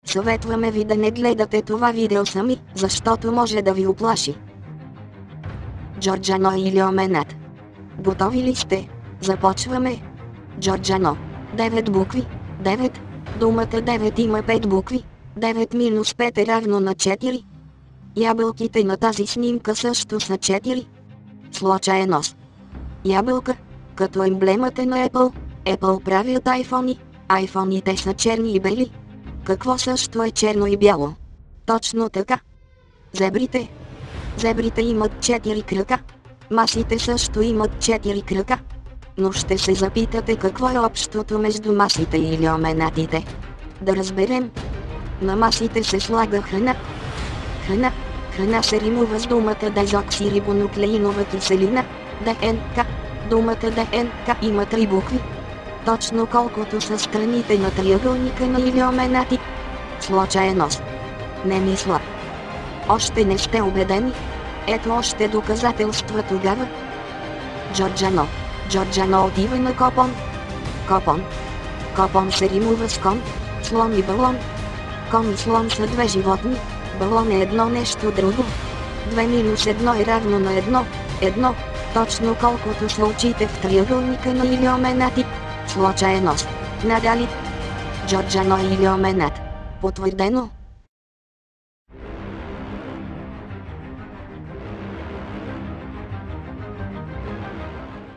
Съветваме ви да не гледате това видео сами, защото може да ви уплаши. Джорджано или Оменат. Готови ли сте? Започваме. Джорджано. 9 букви. 9. Думата 9 има 5 букви. 9 минус 5 е равно на 4. Ябълките на тази снимка също са 4. Случаен нос. Ябълка. Като емблемата на Apple. Apple правят iPhone-и. iPhone-ите са черни и бели. Какво също е черно и бяло? Точно така. Зебрите. Зебрите имат 4 крака. Масите също имат 4 крака. Но ще се запитате какво е общото между масите или оменатите. Да разберем. На масите се слага храна. Храна се римува с думата дезоксирибонуклеинова киселина. ДНК. Думата ДНК има 3 букви. Точно колкото са страните на триъгълника на илиоменати. Случаен нос. Не мисля. Още не сте убедени? Ето още доказателства тогава. Джорджано. Джорджано отива на Копон. Копон. Копон се римува с кон, слон и балон. Кон и слон са две животни. Балон е едно нещо друго. 2 минус 1 е равно на 1. 1. Точно колкото са очите в триъгълника на илиоменати. Случаен нос. Надали. Джорджано или Оменат. Потвърдено.